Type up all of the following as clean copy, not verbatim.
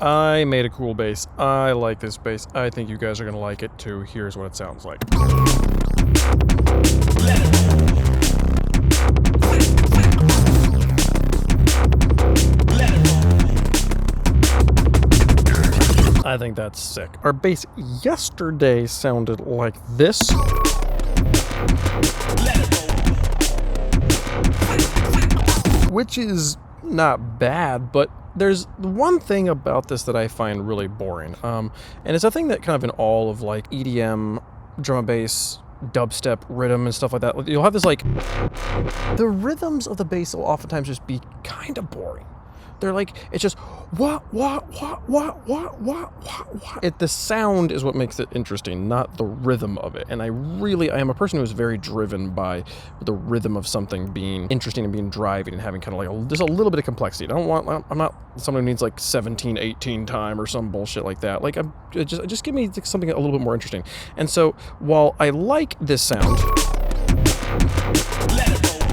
I made a cool bass. I like this bass. I think you guys are gonna like it too. Here's what it sounds like. I think that's sick. Our bass yesterday sounded like this. Which is not bad, but there's one thing about this that I find really boring. And it's a thing that kind of in all of like EDM, drum and bass, dubstep, rhythm and stuff like that. You'll have this like, the rhythms of the bass will oftentimes just be kind of boring. They're like, it's just what. The sound is what makes it interesting, not the rhythm of it. And I am a person who is very driven by the rhythm of something being interesting and being driving and having kind of like just a little bit of complexity. I'm not someone who needs like 17, 18 time or some bullshit like that. Like, just give me something a little bit more interesting. And so while I like this sound,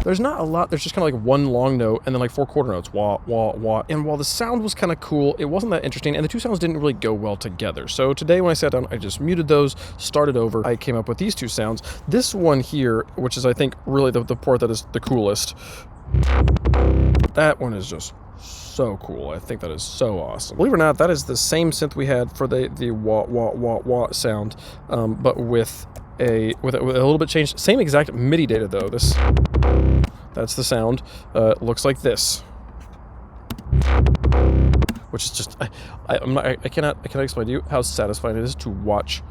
there's not a lot. There's just kind of like one long note and then like 4 quarter notes, wah, wah, wah. And while the sound was kind of cool, it wasn't that interesting, and the two sounds didn't really go well together. So today when I sat down, I just muted those, started over. I came up with these two sounds. This one here, which is I think really the part that is the coolest, that one is just so cool. I think that is so awesome. Believe it or not, that is the same synth we had for the wah, wah, wah, wah sound, but with a little bit changed. Same exact MIDI data though. That's the sound. Looks like this, which is just I cannot explain to you how satisfying it is to watch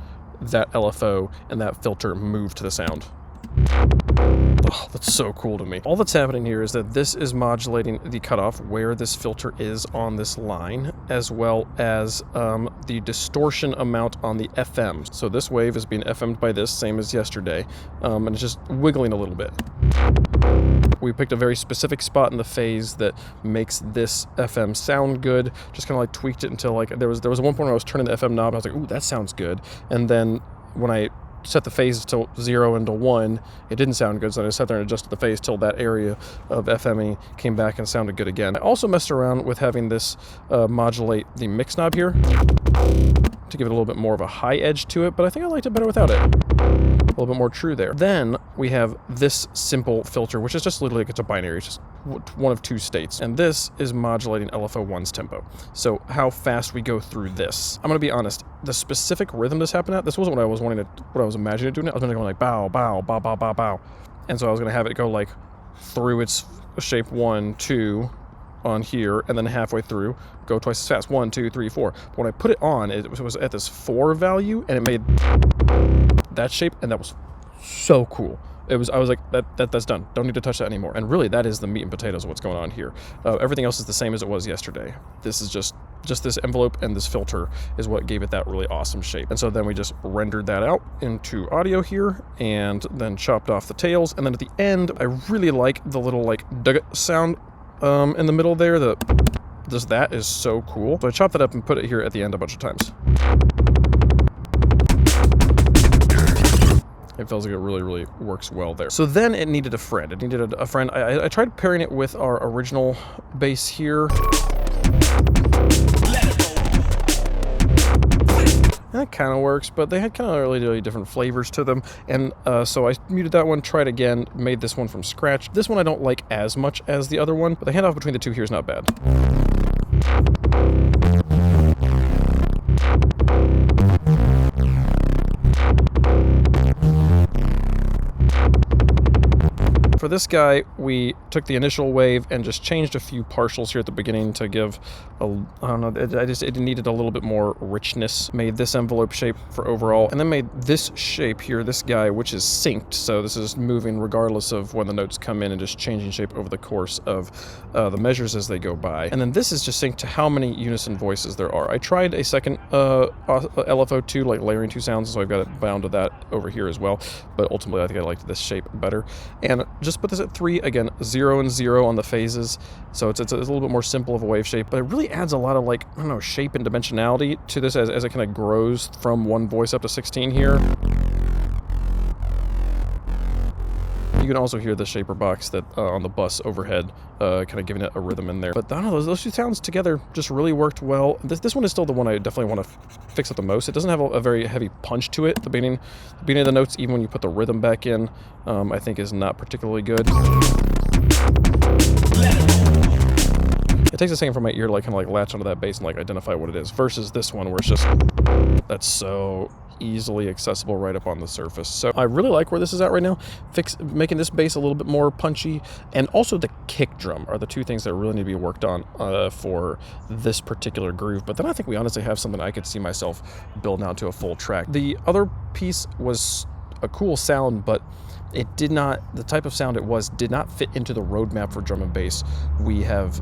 that LFO and that filter move to the sound. Oh, that's so cool to me. All that's happening here is that this is modulating the cutoff where this filter is on this line, as well as the distortion amount on the FM. So this wave is being FM'd by this, same as yesterday, and it's just wiggling a little bit. We picked a very specific spot in the phase that makes this FM sound good. Just kind of like tweaked it until like there was one point where I was turning the FM knob and I was like, ooh, that sounds good. And then when I set the phase to 0 and to 1, it didn't sound good, so I sat there and adjusted the phase till that area of FMing came back and sounded good again. I also messed around with having this modulate the mix knob here to give it a little bit more of a high edge to it, but I think I liked it better without it. A little bit more true there. Then we have this simple filter, which is just literally like it's a binary. It's just one of 2 states. And this is modulating LFO1's tempo. So how fast we go through this. I'm going to be honest, the specific rhythm this happened at, this wasn't what I was imagining it doing. I was going to go like bow, bow, bow, bow, bow, bow. And so I was going to have it go like through its shape 1, 2 on here, and then halfway through go twice as fast, 1, 2, 3, 4. But when I put it on, it was at this 4 value, and it made that shape, and that was so cool. I was like, that's done. Don't need to touch that anymore. And really, that is the meat and potatoes of what's going on here. Everything else is the same as it was yesterday. This is just this envelope and this filter is what gave it that really awesome shape. And so then we just rendered that out into audio here, and then chopped off the tails. And then at the end, I really like the little like dug sound in the middle there. That is so cool. So I chopped that up and put it here at the end a bunch of times. It feels like it really, really works well there. So then it needed a friend. It needed a friend. I tried pairing it with our original bass here. And that kind of works, but they had kind of really different flavors to them. And so I muted that one, tried again, made this one from scratch. This one I don't like as much as the other one, but the handoff between the two here is not bad. For this guy, we took the initial wave and just changed a few partials here at the beginning to give I don't know, it needed a little bit more richness. Made this envelope shape for overall, and then made this shape here, this guy, which is synced. So this is moving regardless of when the notes come in and just changing shape over the course of the measures as they go by. And then this is just synced to how many unison voices there are. I tried a second LFO2, like layering 2 sounds, so I've got it bound to that over here as well. But ultimately, I think I liked this shape better. And just put this at 3, again, 0 and 0 on the phases. So it's a little bit more simple of a wave shape, but it really adds a lot of like, I don't know, shape and dimensionality to this as it kind of grows from 1 voice up to 16 here. You You can also hear the shaper box that on the bus overhead, kind of giving it a rhythm in there. But I don't know, those two sounds together just really worked well. This one is still the one I definitely want to fix up the most. It doesn't have a very heavy punch to it. The beginning of the notes, even when you put the rhythm back in, I think is not particularly good. It takes a second for my ear to kind of latch onto that bass and identify what it is, versus this one where it's just, that's so easily accessible right up on the surface. So I really like where this is at right now. Making this bass a little bit more punchy, and also the kick drum are the two things that really need to be worked on for this particular groove. But then I think we honestly have something I could see myself building out to a full track. The other piece was a cool sound, but it did not, the type of sound it was did not fit into the roadmap for drum and bass we have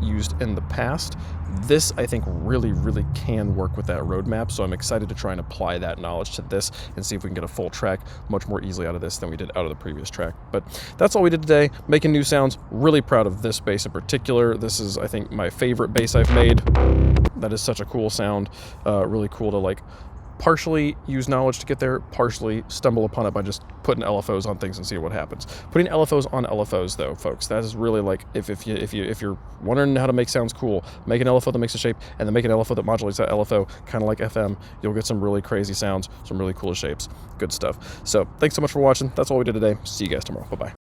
used in the past. This, I think, really, really can work with that roadmap, so I'm excited to try and apply that knowledge to this and see if we can get a full track much more easily out of this than we did out of the previous track. But that's all we did today, making new sounds. Really proud of this bass in particular. This is, I think, my favorite bass I've made. That is such a cool sound. Really cool to partially use knowledge to get there, partially stumble upon it by just putting LFOs on things and see what happens. Putting LFOs on LFOs, though, folks, that is really if you're wondering how to make sounds cool, make an LFO that makes a shape, and then make an LFO that modulates that LFO, kind of like FM. You'll get some really crazy sounds, some really cool shapes. Good stuff. So thanks so much for watching. That's all we did today. See you guys tomorrow. Bye-bye.